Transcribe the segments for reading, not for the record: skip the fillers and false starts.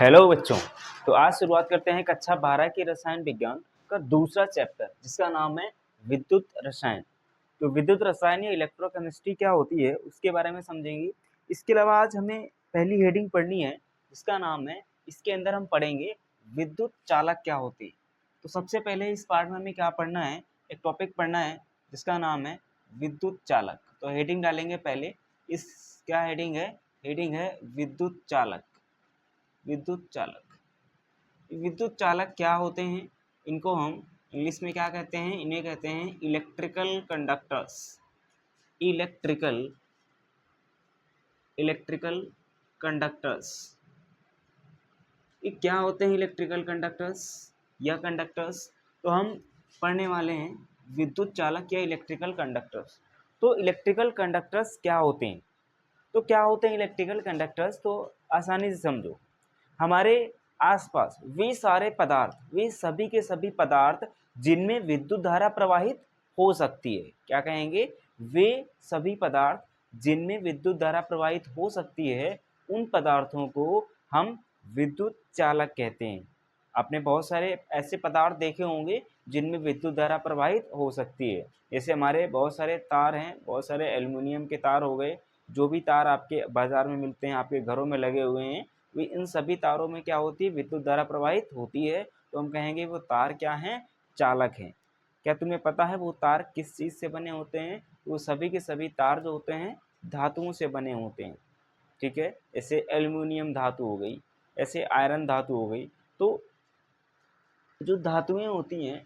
Hello बच्चों। तो आज शुरुआत करते हैं कक्षा 12 की रसायन विज्ञान का दूसरा चैप्टर जिसका नाम है विद्युत रसायन। तो विद्युत रसायन या इलेक्ट्रोकेमिस्ट्री क्या होती है उसके बारे में समझेंगे। इसके अलावा आज हमें पहली हेडिंग पढ़नी है जिसका नाम है, इसके अंदर हम पढ़ेंगे विद्युत चालक क्या होते हैं। तो सबसे पहले इस पार्ट में हमें क्या पढ़ना है, एक टॉपिक पढ़ना है जिसका नाम है विद्युत चालक। तो हेडिंग डालेंगे पहले, इस क्या हेडिंग है, हेडिंग है विद्युत चालक। विद्युत चालक, विद्युत चालक क्या होते हैं, इनको हम इंग्लिश में क्या कहते हैं, इन्हें कहते हैं electrical conductors. Electrical electrical conductors, ये क्या होते हैं इलेक्ट्रिकल कंडक्टर्स या कंडक्टर्स। तो हम पढ़ने वाले हैं विद्युत चालक या इलेक्ट्रिकल कंडक्टर्स। तो इलेक्ट्रिकल कंडक्टर्स क्या होते हैं, तो क्या होते हैं इलेक्ट्रिकल कंडक्टर्स, तो आसानी से समझो। हमारे आसपास वे सारे पदार्थ, वे सभी के सभी पदार्थ जिनमें विद्युत धारा प्रवाहित हो सकती है, क्या कहेंगे, वे सभी पदार्थ जिनमें विद्युत धारा प्रवाहित हो सकती है, उन पदार्थों को हम विद्युत चालक कहते हैं। आपने बहुत सारे ऐसे पदार्थ देखे होंगे जिनमें विद्युत धारा प्रवाहित हो सकती है। जैसे हमारे बहुत सारे तार हैं, बहुत सारे एल्युमिनियम के तार हो गए, जो भी तार आपके बाज़ार में मिलते हैं, आपके घरों में लगे हुए हैं, वे इन सभी तारों में क्या होती है, विद्युत धारा प्रवाहित होती है। तो हम कहेंगे वो तार क्या हैं, चालक हैं। क्या तुम्हें पता है वो तार किस चीज़ से बने होते हैं? वो सभी के सभी तार जो होते हैं धातुओं से बने होते हैं। ठीक है, ऐसे एल्युमिनियम धातु हो गई, ऐसे आयरन धातु हो गई। तो जो धातुएं होती हैं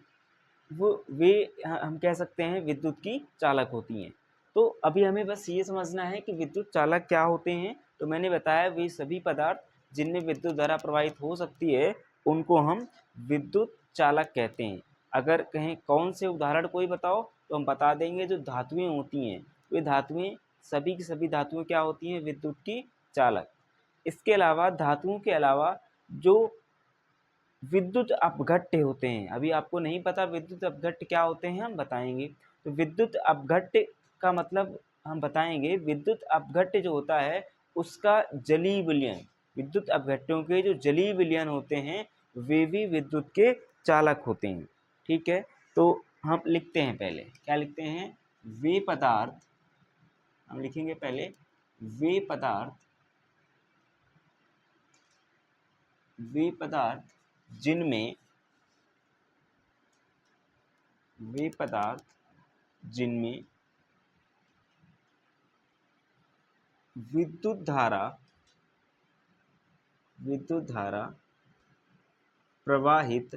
वो वे हम कह सकते हैं विद्युत की चालक होती हैं। तो अभी हमें बस ये समझना है कि विद्युत चालक क्या होते हैं। तो मैंने बताया वे सभी पदार्थ जिनमें विद्युत धारा प्रवाहित हो सकती है, उनको हम विद्युत चालक कहते हैं। अगर कहें कौन से उदाहरण कोई बताओ, तो हम बता देंगे जो धातुएं होती हैं, वे धातुएं सभी की सभी धातुएं क्या होती हैं, विद्युत की चालक। इसके अलावा धातुओं के अलावा जो विद्युत अपघट्य होते हैं, अभी आपको नहीं पता विद्युत अपघट्य क्या होते हैं, हम बताएंगे। तो विद्युत अपघट्य का मतलब हम बताएंगे, विद्युत अपघट्य जो होता है उसका जलीय विलयन, विद्युत अपघट्यों के जो जलीय विलयन होते हैं वे भी विद्युत के चालक होते हैं। ठीक है, तो हम लिखते हैं पहले, क्या लिखते हैं, वे पदार्थ, हम लिखेंगे पहले वे पदार्थ, वे पदार्थ जिनमें, वे पदार्थ जिनमें विद्युत धारा, विद्युत धारा प्रवाहित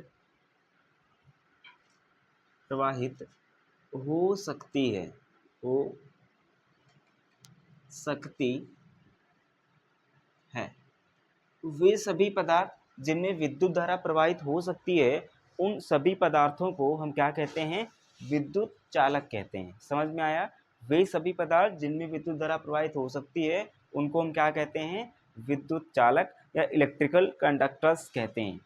प्रवाहित हो सकती है, हो सकती है। वे सभी पदार्थ जिनमें विद्युत धारा प्रवाहित हो सकती है, उन सभी पदार्थों को हम क्या कहते हैं, विद्युत चालक कहते हैं। समझ में आया? वे सभी पदार्थ जिनमें विद्युत धारा प्रवाहित हो सकती है उनको हम क्या कहते हैं, विद्युत चालक या इलेक्ट्रिकल कंडक्टर्स कहते हैं।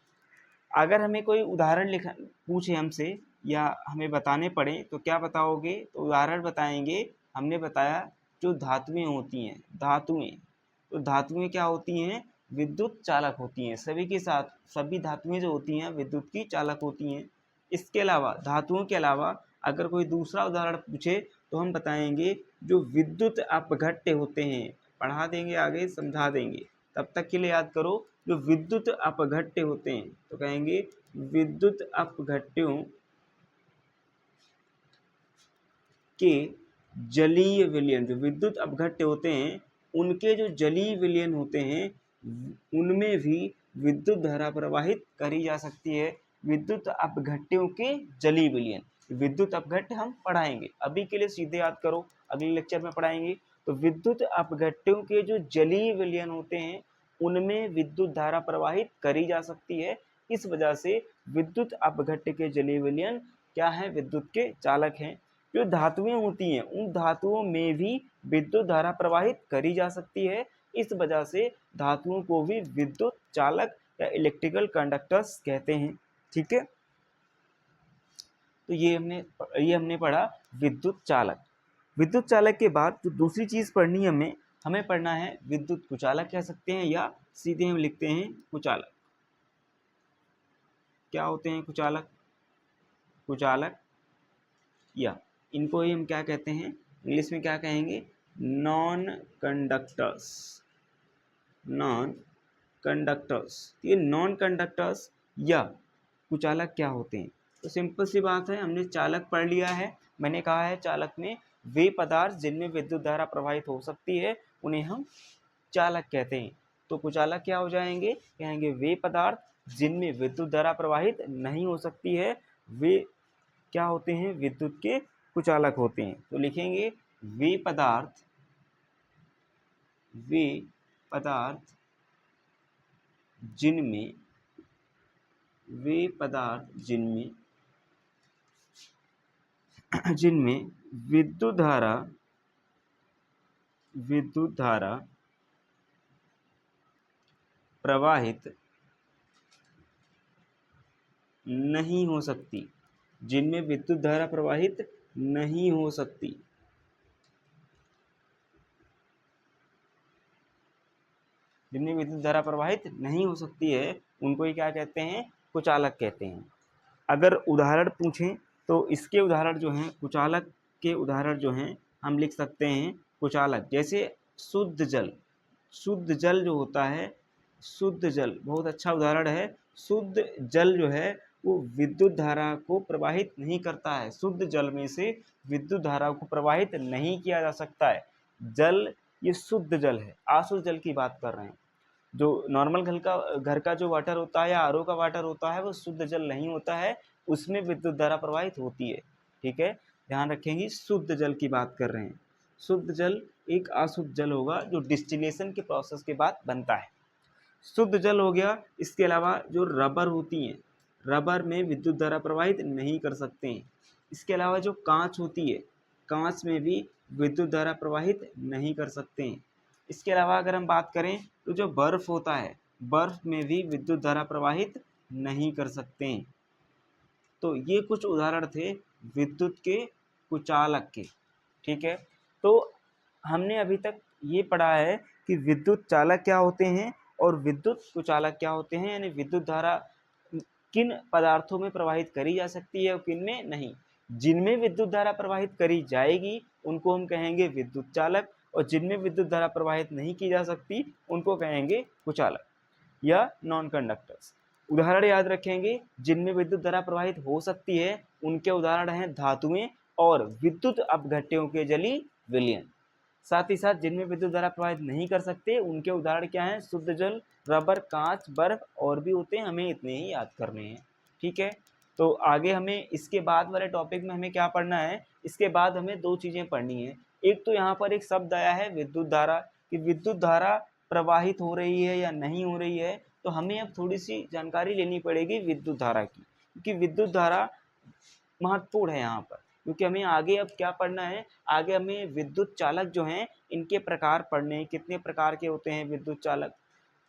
अगर हमें कोई उदाहरण लिखा पूछे हमसे या हमें बताने पड़े तो क्या बताओगे, तो उदाहरण बताएंगे। हमने बताया जो धातुएं होती हैं, धातुएं, तो धातुएं क्या होती हैं, विद्युत चालक होती हैं। सभी के साथ सभी धातुएं जो होती हैं विद्युत की चालक होती हैं। इसके अलावा धातुओं के अलावा अगर कोई दूसरा उदाहरण पूछे तो हम बताएंगे जो विद्युत अपघट्य होते हैं, पढ़ा देंगे आगे, समझा देंगे। तब तक के लिए याद करो, जो विद्युत अपघट्य होते हैं तो कहेंगे विद्युत अपघट्यों के जलीय विलयन, जो विद्युत अपघट्य होते हैं उनके जो जलीय विलयन होते हैं उनमें भी विद्युत धारा प्रवाहित करी जा सकती है। विद्युत अपघट्यों के जलीय विलयन, विद्युत अपघट्य हम पढ़ाएंगे, अभी के लिए सीधे याद करो, अगले लेक्चर में पढ़ाएंगे। तो विद्युत अपघट्यों के जो जलीय विलयन होते हैं उनमें विद्युत धारा प्रवाहित करी जा सकती है। इस वजह से विद्युत अपघट्य के जलीय विलयन क्या है, विद्युत के चालक हैं। जो धातुएं होती हैं उन धातुओं में भी विद्युत धारा प्रवाहित करी जा सकती है। इस वजह से धातुओं को भी विद्युत चालक या इलेक्ट्रिकल कंडक्टर्स कहते हैं। ठीक है, तो ये हमने पढ़ा विद्युत चालक। विद्युत चालक के बाद जो दूसरी चीज़ पढ़नी है हमें, हमें पढ़ना है विद्युत कुचालक कह सकते हैं या सीधे हम लिखते हैं कुचालक। क्या होते हैं कुचालक? कुचालक या इनको ही हम क्या कहते हैं, इंग्लिश में क्या कहेंगे? Non conductors. नॉन कंडक्टर्स, ये नॉन कंडक्टर्स या कुचालक क्या होते हैं? तो सिंपल सी बात है, हमने चालक पढ़ लिया है। मैंने कहा है चालक में वे पदार्थ जिनमें विद्युत धारा प्रवाहित हो सकती है उन्हें हम चालक कहते हैं। तो कुचालक क्या हो जाएंगे? कहेंगे वे पदार्थ जिनमें विद्युत धारा प्रवाहित नहीं हो सकती है, वे क्या होते हैं? विद्युत के कुचालक होते हैं। तो लिखेंगे वे पदार्थ जिनमें विद्युत धारा प्रवाहित नहीं हो सकती, जिनमें विद्युत धारा प्रवाहित नहीं हो सकती। जिनमें विद्युत धारा प्रवाहित नहीं हो सकती है उनको ही क्या कहते हैं? कुचालक कहते हैं। अगर उदाहरण पूछें तो इसके उदाहरण जो हैं, कुचालक के उदाहरण जो हैं, हम लिख सकते हैं कुचालक जैसे शुद्ध जल। शुद्ध जल जो होता है, शुद्ध जल बहुत अच्छा उदाहरण है। शुद्ध जल जो है वो विद्युत धारा को प्रवाहित नहीं करता है। शुद्ध जल में से विद्युत धारा को प्रवाहित नहीं किया जा सकता है। जल ये शुद्ध जल है, अशुद्ध जल की बात कर रहे हैं। जो नॉर्मल घर का जो वाटर होता है या आरओ का वाटर होता है वो शुद्ध जल नहीं होता है, उसमें विद्युत धारा प्रवाहित होती है। ठीक है, ध्यान रखेंगे, शुद्ध जल की बात कर रहे हैं। शुद्ध जल एक अशुद्ध जल होगा जो डिस्टिलेशन के प्रोसेस के बाद बनता है। शुद्ध जल हो गया। इसके अलावा जो रबर होती हैं, रबर में विद्युत धारा प्रवाहित नहीं कर सकते हैं। इसके अलावा जो कांच होती है, कांच में भी विद्युत धारा प्रवाहित नहीं कर सकते हैं। इसके अलावा अगर हम बात करें तो जो बर्फ़ होता है, बर्फ़ में भी विद्युत धारा प्रवाहित नहीं कर सकते हैं। तो ये कुछ उदाहरण थे विद्युत के कुचालक के। ठीक है, तो हमने अभी तक ये पढ़ा है कि विद्युत चालक क्या होते हैं और विद्युत कुचालक क्या होते हैं, यानी विद्युत धारा किन पदार्थों में प्रवाहित करी जा सकती है और किन में नहीं। जिनमें विद्युत धारा प्रवाहित करी जाएगी उनको हम कहेंगे विद्युत चालक, और जिनमें विद्युत धारा प्रवाहित नहीं की जा सकती उनको कहेंगे कुचालक या नॉन कंडक्टर्स। उदाहरण याद रखेंगे, जिनमें विद्युत धारा प्रवाहित हो सकती है उनके उदाहरण हैं धातुएं और विद्युत अपघट्यों के जली विलयन। साथ ही साथ जिनमें विद्युत धारा प्रवाहित नहीं कर सकते उनके उदाहरण क्या हैं? शुद्ध जल, रबर, कांच, बर्फ और भी होते हैं, हमें इतने ही याद करने हैं। ठीक है, तो आगे हमें इसके बाद वाले टॉपिक में हमें क्या पढ़ना है? इसके बाद हमें दो चीज़ें पढ़नी है। एक तो यहाँ पर एक शब्द आया है विद्युत धारा, कि विद्युत धारा प्रवाहित हो रही है या नहीं हो रही है। तो हमें अब थोड़ी सी जानकारी लेनी पड़ेगी विद्युत धारा की, क्योंकि विद्युत धारा महत्वपूर्ण है यहाँ पर। क्योंकि हमें आगे अब क्या पढ़ना है? आगे हमें विद्युत चालक जो हैं इनके प्रकार पढ़ने हैं, कितने प्रकार के होते हैं विद्युत चालक।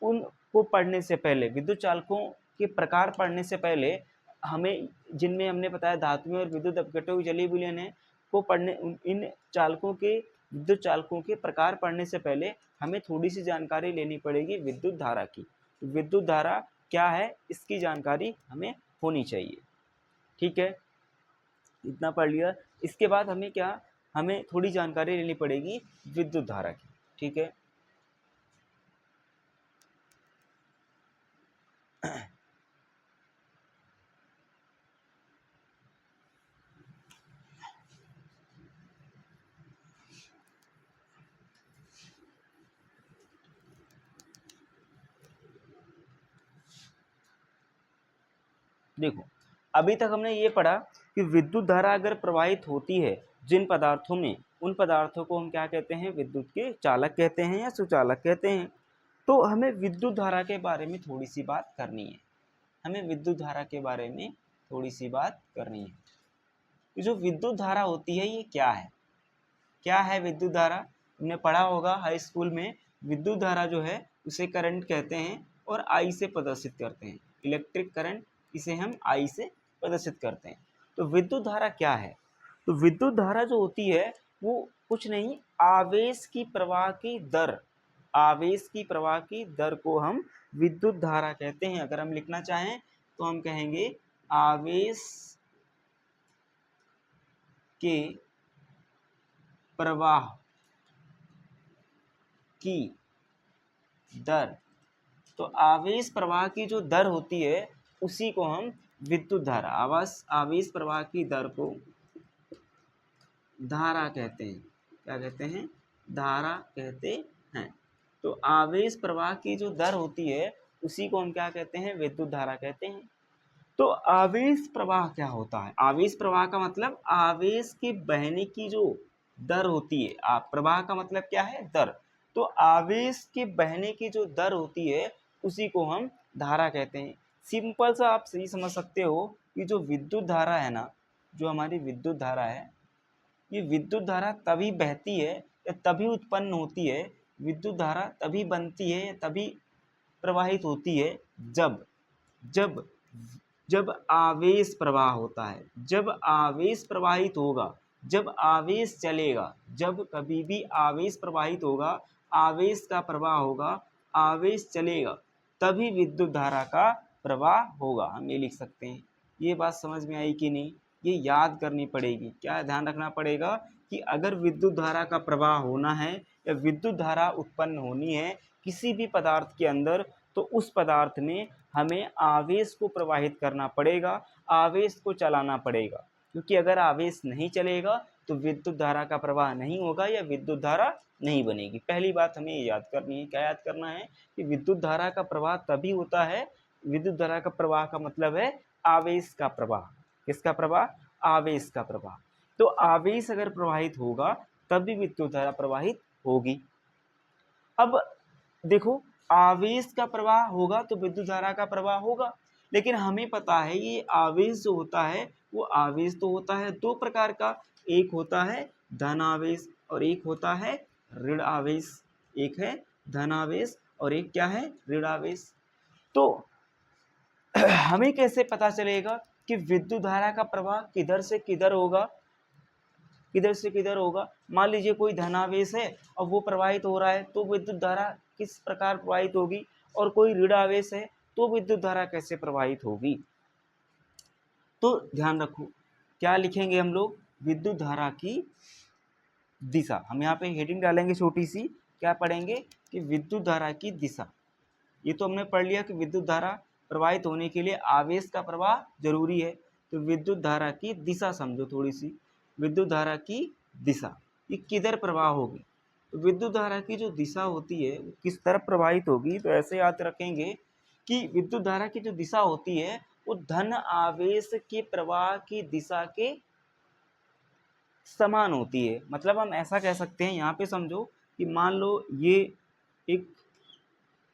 उनको पढ़ने से पहले, विद्युत चालकों के प्रकार पढ़ने से पहले हमें, जिनमें हमने बताया धातुएं और विद्युत अपघट्यों की जलीय विलयन है, को पढ़ने, इन चालकों के, विद्युत चालकों के प्रकार पढ़ने से पहले हमें थोड़ी सी जानकारी लेनी पड़ेगी विद्युत धारा की। तो विद्युत धारा क्या है इसकी जानकारी हमें होनी चाहिए। ठीक है, इतना पढ़ लिया। इसके बाद हमें क्या, हमें थोड़ी जानकारी लेनी पड़ेगी विद्युत धारा की। ठीक है, देखो अभी तक हमने ये पढ़ा कि विद्युत धारा अगर प्रवाहित होती है जिन पदार्थों में, उन पदार्थों को हम क्या कहते हैं? विद्युत के चालक कहते हैं या सुचालक कहते हैं। तो हमें विद्युत धारा के बारे में थोड़ी सी बात करनी है। हमें विद्युत धारा के बारे में थोड़ी सी बात करनी है। जो विद्युत धारा होती है ये क्या है? क्या है विद्युत धारा? हमने पढ़ा होगा हाई स्कूल में, विद्युत धारा जो है उसे करंट कहते हैं और आई से प्रदर्शित करते हैं। इलेक्ट्रिक करंट, इसे हम आई से प्रदर्शित करते हैं। तो विद्युत धारा क्या है? तो विद्युत धारा जो होती है वो कुछ नहीं, आवेश की प्रवाह की दर, आवेश की प्रवाह की दर को हम विद्युत धारा कहते हैं। अगर हम लिखना चाहें तो हम कहेंगे आवेश के प्रवाह की दर, तो आवेश प्रवाह की जो दर होती है उसी को हम विद्युत धारा, आवेश प्रवाह की दर को धारा कहते हैं। क्या कहते हैं? धारा कहते हैं। तो आवेश प्रवाह की जो दर होती है उसी को हम क्या कहते हैं? विद्युत धारा कहते हैं। तो आवेश प्रवाह क्या होता है? आवेश प्रवाह का मतलब आवेश के बहने की जो दर होती है। प्रवाह का मतलब क्या है? दर। तो आवेश के बहने की जो दर होती है उसी को हम धारा कहते हैं। सिंपल सा आप सही समझ सकते हो कि जो विद्युत धारा है ना, जो हमारी विद्युत धारा है, ये विद्युत धारा तभी बहती है या तभी उत्पन्न होती है, विद्युत धारा तभी बनती है या तभी प्रवाहित होती है जब जब जब आवेश प्रवाह होता है। जब आवेश प्रवाहित होगा, जब आवेश चलेगा, जब कभी भी आवेश प्रवाहित होगा, आवेश का प्रवाह होगा, आवेश चलेगा, तभी विद्युत धारा का प्रवाह होगा। हम ये लिख सकते हैं। ये बात समझ में आई कि नहीं? ये याद करनी पड़ेगी। क्या ध्यान रखना पड़ेगा कि अगर विद्युत धारा का प्रवाह होना है या विद्युत धारा उत्पन्न होनी है किसी भी पदार्थ के अंदर, तो उस पदार्थ में हमें आवेश को प्रवाहित करना पड़ेगा, आवेश को चलाना पड़ेगा। क्योंकि अगर आवेश नहीं चलेगा तो विद्युत धारा का प्रवाह नहीं होगा या विद्युत धारा नहीं बनेगी। पहली बात हमें याद करनी है। क्या याद करना है? कि विद्युत धारा का प्रवाह तभी होता है, विद्युत धारा का प्रवाह का मतलब है आवेश का प्रवाह। किसका प्रवाह? आवेश का प्रवाह। तो आवेश अगर प्रवाहित होगा तभी विद्युत धारा प्रवाहित होगी। अब देखो, आवेश का प्रवाह होगा तो विद्युत धारा का प्रवाह होगा, लेकिन हमें पता है ये आवेश जो होता है वो आवेश तो होता है दो प्रकार का। एक होता है धन आवेश और एक होता है ऋण आवेश। एक है धन आवेश और एक क्या है? ऋण आवेश। तो हमें कैसे पता चलेगा कि विद्युत धारा का प्रवाह किधर से किधर होगा? किधर से किधर होगा? मान लीजिए कोई धनावेश है और वो प्रवाहित हो रहा है तो विद्युत धारा किस प्रकार प्रवाहित होगी, और कोई ऋण आवेश है तो विद्युत धारा कैसे प्रवाहित होगी? तो ध्यान रखो, क्या लिखेंगे हम लोग? विद्युत धारा की दिशा। हम यहाँ पे हेडिंग डालेंगे छोटी सी। क्या पढ़ेंगे? कि विद्युत धारा की दिशा। ये तो हमने पढ़ लिया कि विद्युत धारा प्रवाहित होने के लिए आवेश का प्रवाह जरूरी है। तो विद्युत धारा की दिशा समझो थोड़ी सी। विद्युत धारा की दिशा ये किधर प्रवाह होगी? तो विद्युत धारा की जो दिशा होती है वो किस तरफ प्रवाहित होगी? तो ऐसे याद रखेंगे कि विद्युत धारा की जो दिशा होती है वो धन आवेश के प्रवाह की दिशा के समान होती है। मतलब हम ऐसा कह सकते हैं, यहाँ पे समझो कि मान लो ये एक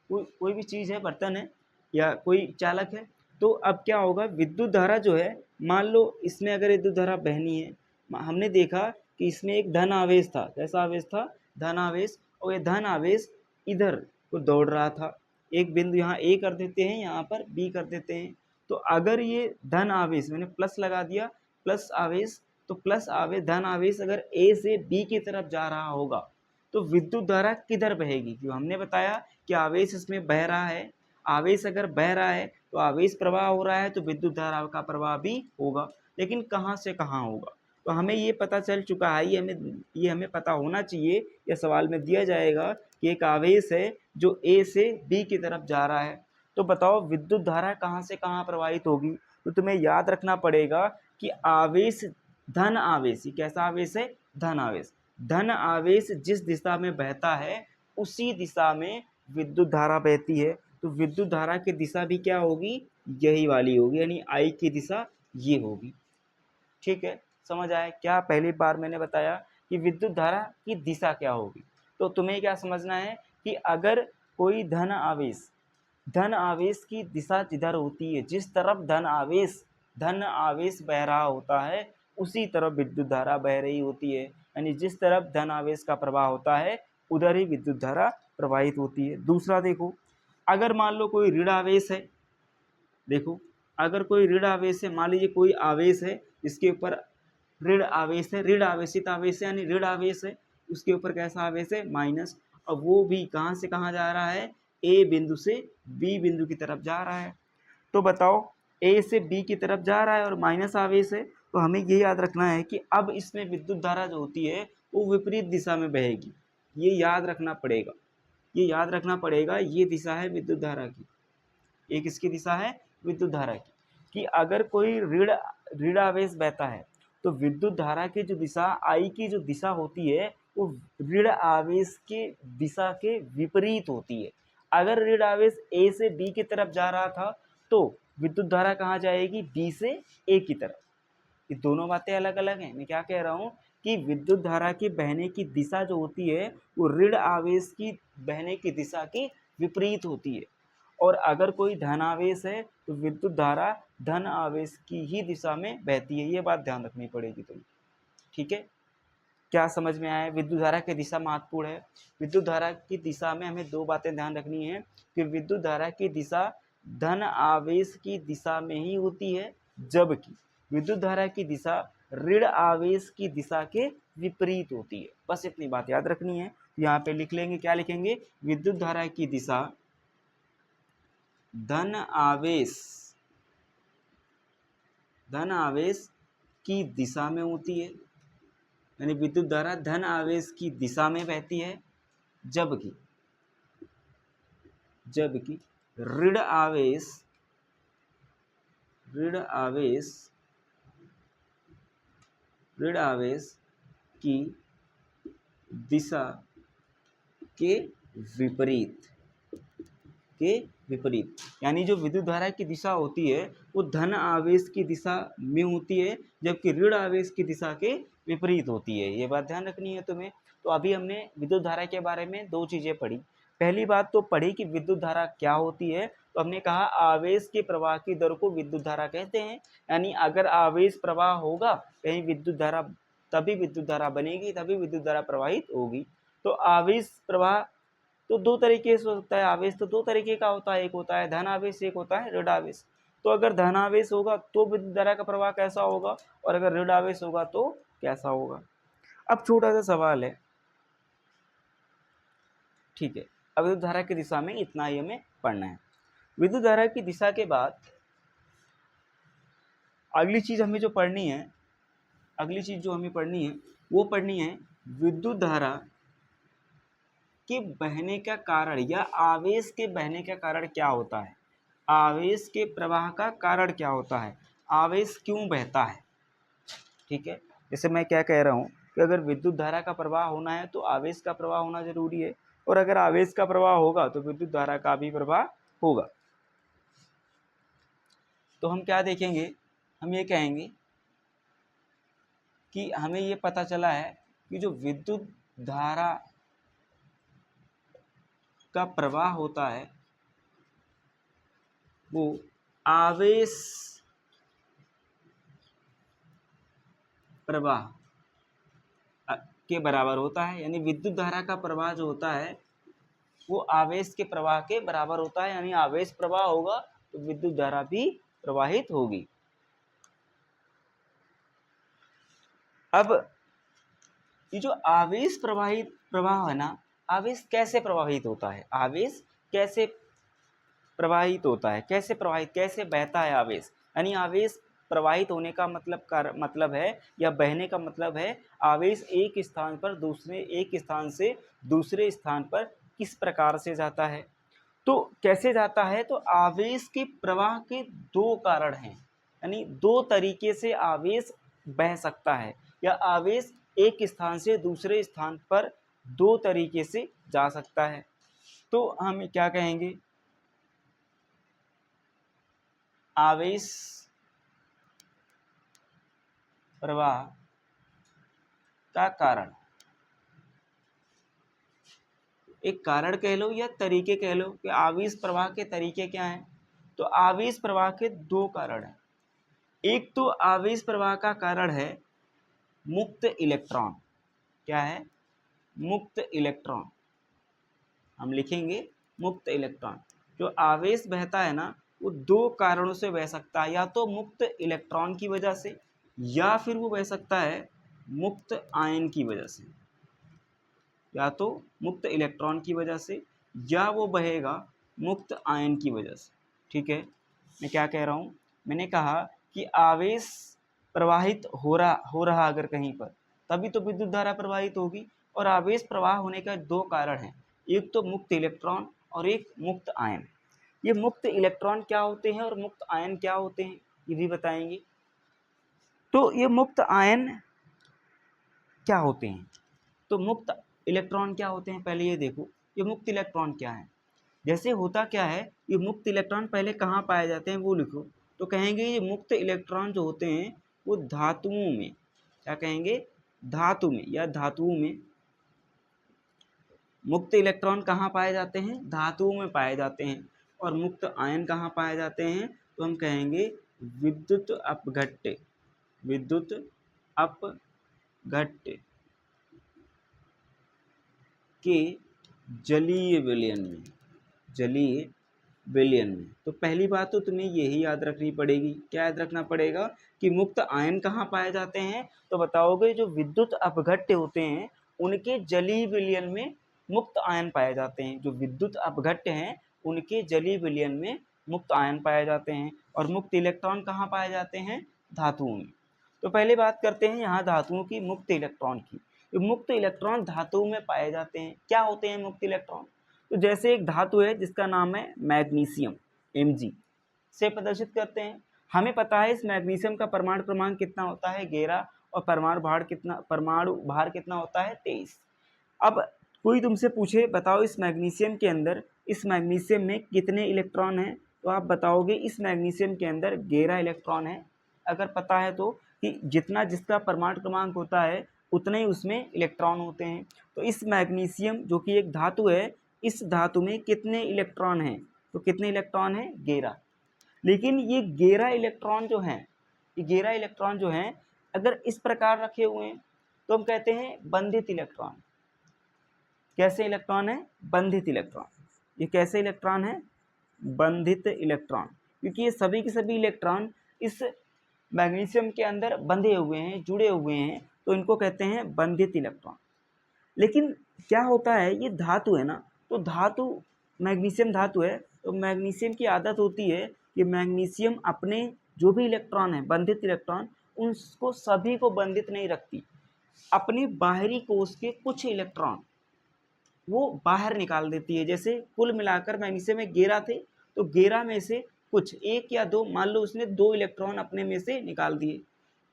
कोई भी चीज़ है, बर्तन है या कोई चालक है, तो अब क्या होगा? विद्युत धारा जो है, मान लो इसमें अगर विद्युत धारा बहनी है, हमने देखा कि इसमें एक धन आवेश था। कैसा आवेश था? धन आवेश। और ये धन आवेश इधर को दौड़ रहा था। एक बिंदु यहाँ ए कर देते हैं, यहाँ पर बी कर देते हैं। तो अगर ये धन आवेश, मैंने प्लस लगा दिया, प्लस आवेश, तो प्लस आवेश धन आवेश अगर ए से बी की तरफ जा रहा होगा तो विद्युत धारा किधर बहेगी? क्यों हमने बताया कि आवेश इसमें बह रहा है। आवेश अगर बह रहा है तो आवेश प्रवाह हो रहा है तो विद्युत धारा का प्रवाह भी होगा, लेकिन कहाँ से कहाँ होगा? तो हमें ये पता चल चुका है, ये हमें पता होना चाहिए। या सवाल में दिया जाएगा कि एक आवेश है जो ए से बी की तरफ जा रहा है, तो बताओ विद्युत धारा कहाँ से कहाँ प्रवाहित होगी? तो तुम्हें याद रखना पड़ेगा कि आवेश धन आवेश, कैसा आवेश है? धन आवेश। धन आवेश जिस दिशा में बहता है उसी दिशा में विद्युत धारा बहती है। तो विद्युत धारा की दिशा भी क्या होगी? यही वाली होगी, यानी आई की दिशा ये होगी। ठीक है, समझ आया? क्या पहली बार मैंने बताया कि विद्युत धारा की दिशा क्या होगी। तो तुम्हें क्या समझना है कि अगर कोई धन आवेश की दिशा जिधर होती है, जिस तरफ धन आवेश बह रहा होता है उसी तरफ विद्युत धारा बह रही होती है। यानी जिस तरफ धन आवेश का प्रवाह होता है उधर ही विद्युत धारा प्रवाहित होती है। दूसरा देखो, अगर मान लो कोई ऋण आवेश है, देखो अगर कोई ऋण आवेश है, मान लीजिए कोई आवेश है जिसके ऊपर ऋण आवेश है, ऋण आवेशित आवेश है यानी ऋण आवेश है, उसके ऊपर कैसा आवेश है, माइनस। और वो भी कहाँ से कहाँ जा रहा है, ए बिंदु से बी बिंदु की तरफ जा रहा है। तो बताओ ए से बी की तरफ जा रहा है और माइनस आवेश है, तो हमें ये याद रखना है कि अब इसमें विद्युत धारा जो होती है वो विपरीत दिशा में बहेगी। ये याद रखना पड़ेगा, ये याद रखना पड़ेगा, ये दिशा है विद्युत धारा की, एक इसकी दिशा है विद्युत धारा की, कि अगर कोई ऋण आवेश बहता है तो विद्युत धारा की जो दिशा आई की जो दिशा होती है वो ऋण आवेश के दिशा के विपरीत होती है। अगर ऋण आवेश ए से बी की तरफ जा रहा था तो विद्युत धारा कहाँ जाएगी, बी से ए की तरफ। ये दोनों बातें अलग अलग हैं। मैं क्या कह रहा हूँ कि विद्युत धारा की बहने की दिशा जो होती है वो ऋण आवेश की बहने की दिशा के विपरीत होती है। और अगर कोई धन आवेश है तो विद्युत धारा धन आवेश की ही दिशा में बहती है। ये बात ध्यान रखनी पड़ेगी तुम्हें, ठीक है। क्या समझ में आया, विद्युत धारा की दिशा महत्वपूर्ण है। विद्युत धारा की दिशा में हमें दो बातें ध्यान रखनी है कि विद्युत धारा की दिशा धन आवेश की दिशा में ही होती है, जबकि विद्युत धारा की दिशा ऋण आवेश की दिशा के विपरीत होती है। बस इतनी बात याद रखनी है। यहाँ पे लिख लेंगे, क्या लिखेंगे, विद्युत धारा की दिशा धन आवेश की दिशा में होती है, यानी विद्युत धारा धन आवेश की दिशा में बहती है, जबकि ऋण आवेश की दिशा के विपरीत, यानी जो विद्युत धारा की दिशा होती है वो धन आवेश की दिशा में होती है, जबकि ऋण आवेश की दिशा के विपरीत होती है। ये बात ध्यान रखनी है तुम्हें। तो अभी हमने विद्युत धारा के बारे में दो चीजें पढ़ी। पहली बात तो पढ़ी कि विद्युत धारा क्या होती है, तो हमने कहा आवेश के प्रवाह की दर को विद्युत धारा कहते हैं। यानी अगर आवेश प्रवाह होगा कहीं विद्युत धारा, तभी विद्युत धारा बनेगी, तभी विद्युत धारा प्रवाहित होगी। तो आवेश प्रवाह तो दो तरीके से होता है, आवेश तो दो तरीके का होता है, एक होता है धन आवेश, एक होता है ऋण आवेश। तो अगर धन आवेश होगा तो विद्युत धारा का प्रवाह कैसा होगा, और अगर ऋण आवेश होगा तो कैसा होगा। अब छोटा सा सवाल है, ठीक है। अब विद्युत धारा की दिशा में इतना ही हमें पढ़ना है। विद्युत धारा की दिशा के बाद अगली चीज हमें जो पढ़नी है, वो पढ़नी है विद्युत धारा के बहने का कारण या आवेश के बहने का कारण क्या होता है, आवेश के प्रवाह का कारण क्या होता है, आवेश क्यों बहता है, ठीक है। जैसे मैं क्या कह रहा हूँ कि अगर विद्युत धारा का प्रवाह होना है तो आवेश का प्रवाह होना जरूरी है, और अगर आवेश का प्रवाह होगा तो विद्युत धारा का भी प्रवाह होगा। तो हम क्या देखेंगे, हम ये कहेंगे कि हमें ये पता चला है कि जो विद्युत धारा का प्रवाह होता है वो आवेश प्रवाह के बराबर होता है। यानी विद्युत धारा का प्रवाह जो होता है वो आवेश के प्रवाह के बराबर होता है, यानी आवेश प्रवाह होगा तो विद्युत धारा भी प्रवाहित होगी। अब ये जो आवेश प्रवाह है ना, आवेश कैसे प्रवाहित होता है, कैसे बहता है आवेश, यानी आवेश प्रवाहित होने का मतलब है या बहने का मतलब है आवेश एक स्थान से दूसरे स्थान पर किस प्रकार से जाता है। तो कैसे जाता है, तो आवेश के प्रवाह के दो कारण हैं, यानी दो तरीके से आवेश बह सकता है, या आवेश एक स्थान से दूसरे स्थान पर दो तरीके से जा सकता है। तो हम क्या कहेंगे, आवेश प्रवाह का कारण, एक कारण कह लो या तरीके कह लो कि आवेश प्रवाह के तरीके क्या हैं। तो आवेश प्रवाह के दो कारण हैं। एक तो आवेश प्रवाह का कारण है मुक्त इलेक्ट्रॉन। क्या है, मुक्त इलेक्ट्रॉन। हम लिखेंगे मुक्त इलेक्ट्रॉन। जो आवेश बहता है ना वो दो कारणों से बह सकता है, या तो मुक्त इलेक्ट्रॉन की वजह से, या फिर वो बह सकता है मुक्त आयन की वजह से। या तो मुक्त इलेक्ट्रॉन की वजह से या वो बहेगा मुक्त आयन की वजह से। ठीक है, मैं क्या कह रहा हूँ, मैंने कहा कि आवेश प्रवाहित हो रहा अगर कहीं पर, तभी तो विद्युत धारा प्रवाहित होगी। और आवेश प्रवाह होने का दो कारण हैं, एक तो मुक्त इलेक्ट्रॉन और एक मुक्त आयन। ये मुक्त इलेक्ट्रॉन क्या होते हैं और मुक्त आयन क्या होते हैं, ये भी बताएंगे। तो ये मुक्त आयन क्या होते हैं, तो मुक्त इलेक्ट्रॉन क्या होते हैं, पहले ये देखो ये मुक्त इलेक्ट्रॉन क्या है। जैसे होता क्या है, ये मुक्त इलेक्ट्रॉन पहले कहाँ पाए जाते हैं वो लिखो, तो कहेंगे ये मुक्त इलेक्ट्रॉन जो होते हैं वो धातुओं में, क्या कहेंगे, धातु में या धातुओं में। मुक्त इलेक्ट्रॉन कहाँ पाए जाते हैं, धातुओं में पाए जाते हैं। और मुक्त आयन कहाँ पाए जाते हैं, तो हम कहेंगे विद्युत अपघट्य, विद्युत अपघट्य के जलीय विलयन में, जलीय विलयन में। तो पहली बात तो तुम्हें यही याद रखनी पड़ेगी, क्या याद रखना पड़ेगा कि मुक्त आयन कहाँ पाए जाते हैं, तो बताओगे जो विद्युत अपघट्य होते हैं उनके जलीय विलयन में मुक्त आयन पाए जाते हैं। जो विद्युत अपघट्य हैं उनके जलीय विलयन में मुक्त आयन पाए जाते हैं। और मुक्त इलेक्ट्रॉन कहाँ पाए जाते हैं, धातुओं में। तो पहले बात करते हैं यहाँ धातुओं की, मुक्त इलेक्ट्रॉन की। तो मुक्त इलेक्ट्रॉन धातुओं में पाए जाते हैं। क्या होते हैं मुक्त इलेक्ट्रॉन, तो जैसे एक धातु है जिसका नाम है मैग्नीशियम, Mg से प्रदर्शित करते हैं। हमें पता है इस मैग्नीशियम का परमाणु क्रमांक कितना होता है, 11, और परमाणु भार कितना होता है, 23। अब कोई तुमसे पूछे बताओ इस मैग्नीशियम के अंदर, इस मैग्नीशियम में कितने इलेक्ट्रॉन हैं, तो आप बताओगे इस मैग्नीशियम के अंदर 11 इलेक्ट्रॉन है। अगर पता है तो कि जितना जिसका परमाणु क्रमांक होता है उतने ही उसमें इलेक्ट्रॉन होते हैं। तो इस मैग्नीशियम जो कि एक धातु है, इस धातु में कितने इलेक्ट्रॉन हैं, तो कितने इलेक्ट्रॉन हैं, 11। लेकिन ये 11 इलेक्ट्रॉन जो हैं, ये 11 इलेक्ट्रॉन जो हैं अगर इस प्रकार रखे हुए हैं तो हम कहते हैं बंधित इलेक्ट्रॉन। कैसे इलेक्ट्रॉन है, बंधित इलेक्ट्रॉन। ये कैसे इलेक्ट्रॉन है, बंधित इलेक्ट्रॉन, क्योंकि ये सभी के सभी इलेक्ट्रॉन इस मैग्नीशियम के अंदर बंधे हुए हैं, जुड़े हुए हैं, तो इनको कहते हैं बंधित इलेक्ट्रॉन। लेकिन क्या होता है, ये धातु है ना, तो धातु, मैग्नीशियम धातु है, तो मैग्नीशियम की आदत होती है कि मैग्नीशियम अपने जो भी इलेक्ट्रॉन है, बंधित इलेक्ट्रॉन, उनको सभी को बंधित नहीं रखती। अपने बाहरी कोश के कुछ इलेक्ट्रॉन वो बाहर निकाल देती है। जैसे कुल मिलाकर मैग्नीशियम में 11 थे, तो 11 में से कुछ 1 या 2, मान लो उसने 2 इलेक्ट्रॉन अपने में से निकाल दिए,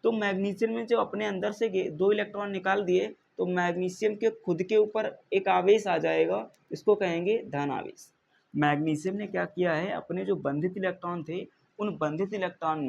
तो मैग्नीशियम में जो अपने अंदर से 2 इलेक्ट्रॉन निकाल दिए, तो मैग्नीशियम के खुद के ऊपर एक आवेश आ जाएगा, इसको कहेंगे धन आवेश। मैग्नीशियम ने क्या किया है, अपने जो बंधित इलेक्ट्रॉन थे उन बंधित इलेक्ट्रॉन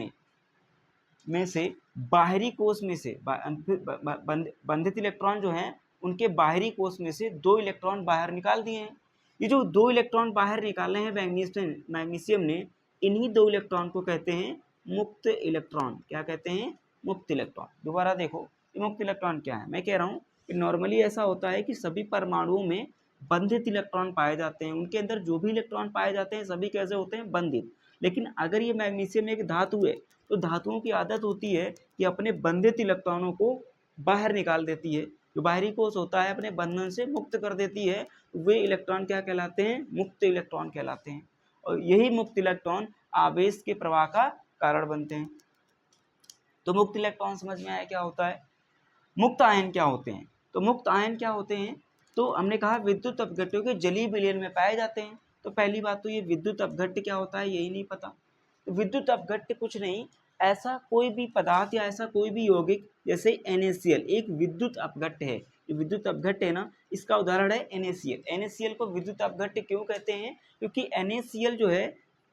में से बाहरी कोश में से बंधित इलेक्ट्रॉन जो हैं उनके बाहरी कोश में से 2 इलेक्ट्रॉन बाहर निकाल दिए हैं। ये जो 2 इलेक्ट्रॉन बाहर निकाले हैं मैग्नीशियम ने, इन्हीं 2 इलेक्ट्रॉन को कहते हैं मुक्त इलेक्ट्रॉन। क्या कहते हैं, मुक्त इलेक्ट्रॉन। दोबारा देखो ये मुक्त इलेक्ट्रॉन क्या है, मैं कह रहा हूँ कि नॉर्मली ऐसा होता है कि सभी परमाणुओं में बंधित इलेक्ट्रॉन पाए जाते हैं, उनके अंदर जो भी इलेक्ट्रॉन पाए जाते हैं सभी कैसे होते हैं, बंधित। लेकिन अगर ये मैग्नीशियम एक धातु है, तो धातुओं की आदत होती है कि अपने बंधित इलेक्ट्रॉनों को बाहर निकाल देती है, जो बाहरी कोश होता है अपने बंधन से मुक्त कर देती है। वे इलेक्ट्रॉन क्या कहलाते हैं, मुक्त इलेक्ट्रॉन कहलाते हैं। और यही मुक्त इलेक्ट्रॉन आवेश के प्रवाह का कारण बनते हैं। तो मुक्त इलेक्ट्रॉन समझ में आया क्या होता है। मुक्त आयन क्या होते हैं, तो मुक्त आयन क्या होते हैं, तो हमने कहा विद्युत अपघट्यों के जलीय विलयन में पाए जाते हैं। तो पहली बात तो ये विद्युत अपघट्य क्या होता है यही नहीं पता। तो विद्युत अपघट्य कुछ नहीं, ऐसा कोई भी पदार्थ या ऐसा कोई भी यौगिक, जैसे NaCl एक विद्युत अपघट्य है। जो विद्युत अपघट्य है ना, इसका उदाहरण है NaCl। NaCl को विद्युत अपघट्य क्यों कहते हैं, क्योंकि NaCl जो है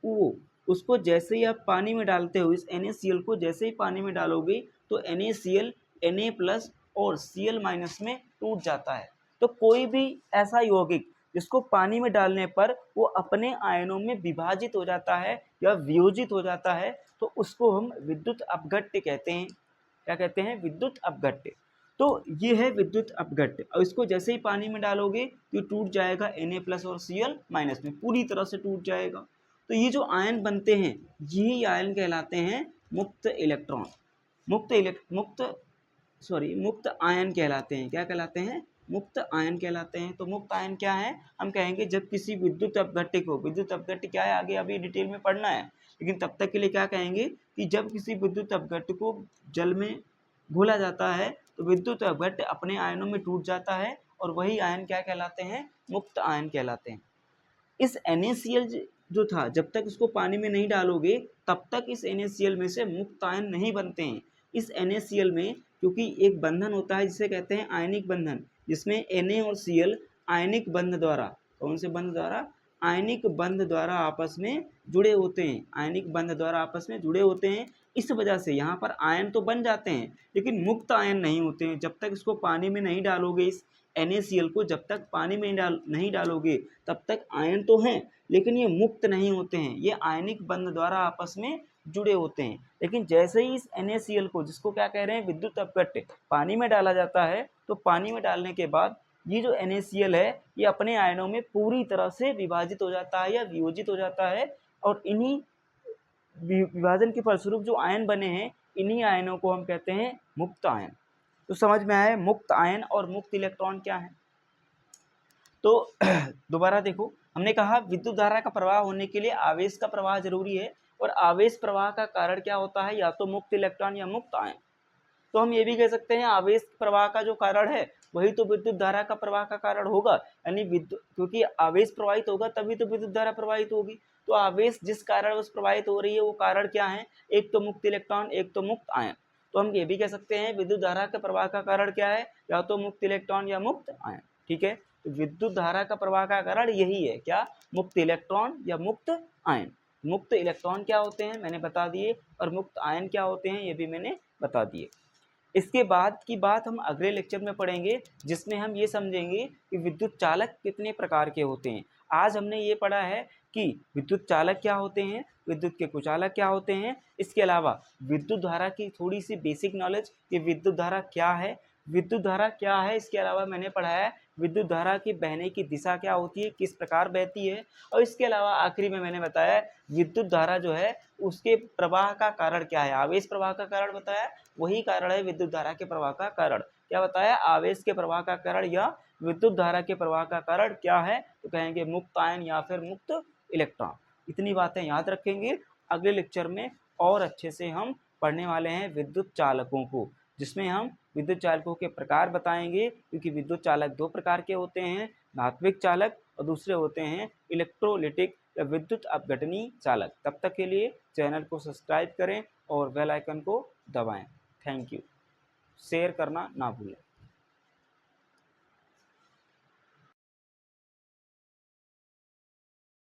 वो, उसको जैसे ही आप पानी में डालते हो, इस NaCl को जैसे ही पानी में डालोगे तो NaCl Na+ और Cl- में टूट जाता है। तो कोई भी ऐसा यौगिक जिसको पानी में डालने पर वो अपने आयनों में विभाजित हो जाता है या वियोजित हो जाता है, तो उसको हम विद्युत अपघट्य कहते हैं। क्या कहते हैं, विद्युत अपघट्य। तो ये है विद्युत अपघट्य, और इसको जैसे ही पानी में डालोगे तो टूट जाएगा Na+ और Cl- में, पूरी तरह से टूट जाएगा। तो ये जो आयन बनते हैं यही आयन कहलाते हैं मुक्त इलेक्ट्रॉन, मुक्त आयन कहलाते हैं। क्या कहलाते हैं, मुक्त आयन कहलाते हैं। तो मुक्त आयन क्या है, हम कहेंगे जब किसी विद्युत अपघट्य को, विद्युत अपघट्य क्या है आगे अभी डिटेल में पढ़ना है, लेकिन तब तक के लिए क्या कहेंगे कि जब किसी विद्युत अपघट्य को जल में घोला जाता है तो विद्युत अपघट्य अपने आयनों में टूट जाता है और वही आयन क्या कहलाते हैं, मुक्त आयन कहलाते हैं। इस NaCl जो था, जब तक इसको पानी में नहीं डालोगे तब तक इस NaCl में से मुक्त आयन नहीं बनते हैं। इस NaCl में क्योंकि एक बंधन होता है जिसे कहते हैं आयनिक बंधन, जिसमें Na और Cl आयनिक बंध द्वारा, कौन से बंध द्वारा, आयनिक बंध द्वारा आपस में जुड़े होते हैं, आयनिक बंध द्वारा आपस में जुड़े होते हैं। इस वजह से यहाँ पर आयन तो बन जाते हैं लेकिन मुक्त आयन नहीं होते हैं। जब तक इसको पानी में नहीं डालोगे, इस NaCl को जब तक पानी में नहीं डालोगे तब तक आयन तो हैं लेकिन ये मुक्त नहीं होते हैं, ये आयनिक बंध द्वारा आपस में जुड़े होते हैं। लेकिन जैसे ही इस NaCl को, जिसको क्या कह रहे हैं विद्युत अपघट्य, पानी में डाला जाता है तो पानी में डालने के बाद ये जो NaCl है ये अपने आयनों में पूरी तरह से विभाजित हो जाता है या वियोजित हो जाता है और इन्हीं विभाजन के फलस्वरूप जो आयन बने हैं इन्हीं आयनों को हम कहते हैं मुक्त आयन। तो समझ में आया मुक्त आयन और मुक्त इलेक्ट्रॉन क्या है। तो दोबारा देखो, हमने कहा विद्युत धारा का प्रवाह होने के लिए आवेश का प्रवाह जरूरी है और आवेश प्रवाह का कारण क्या होता है, या तो मुक्त इलेक्ट्रॉन या मुक्त आयन। तो हम ये भी कह सकते हैं आवेश प्रवाह का जो कारण है वही तो विद्युत धारा का प्रवाह का कारण होगा, यानी विद्युत, क्योंकि आवेश प्रवाहित होगा तभी तो विद्युत धारा प्रवाहित होगी। तो आवेश जिस कारण उस प्रवाहित हो रही है वो कारण क्या है, एक तो मुक्त इलेक्ट्रॉन, एक तो मुक्त आयन। तो हम ये भी कह सकते हैं विद्युत धारा के प्रवाह का कारण क्या है, या तो मुक्त इलेक्ट्रॉन या मुक्त आयन। ठीक है, तो विद्युत धारा का प्रवाह का कारण यही है, क्या, मुक्त इलेक्ट्रॉन या मुक्त आयन। मुक्त इलेक्ट्रॉन क्या होते हैं मैंने बता दिए और मुक्त आयन क्या होते हैं ये भी मैंने बता दिए। इसके बाद की बात हम अगले लेक्चर में पढ़ेंगे जिसमें हम ये समझेंगे कि विद्युत चालक कितने प्रकार के होते हैं। आज हमने ये पढ़ा है कि विद्युत चालक क्या होते हैं, विद्युत के कुचालक क्या होते हैं, इसके अलावा विद्युत धारा की थोड़ी सी बेसिक नॉलेज कि विद्युत धारा क्या है, विद्युत धारा क्या है, इसके अलावा मैंने पढ़ा है विद्युत धारा की बहने की दिशा क्या होती है, किस प्रकार बहती है, और इसके अलावा आखिरी में मैंने बताया विद्युत धारा जो है उसके प्रवाह का कारण क्या है। आवेश प्रवाह का कारण बताया, वही कारण है विद्युत धारा के प्रवाह का कारण। क्या बताया, आवेश के प्रवाह का कारण या विद्युत धारा के प्रवाह का कारण क्या है, तो कहेंगे मुक्त आयन या फिर मुक्त इलेक्ट्रॉन। इतनी बातें याद रखेंगे। अगले लेक्चर में और अच्छे से हम पढ़ने वाले हैं विद्युत चालकों को, जिसमें हम विद्युत चालकों के प्रकार बताएंगे, क्योंकि विद्युत चालक दो प्रकार के होते हैं, धात्विक चालक और दूसरे होते हैं इलेक्ट्रोलिटिक या विद्युत अपघटनी चालक। तब तक के लिए चैनल को सब्सक्राइब करें और बेल आइकन को दबाएं। Thank you. शेयर करना ना भूलें।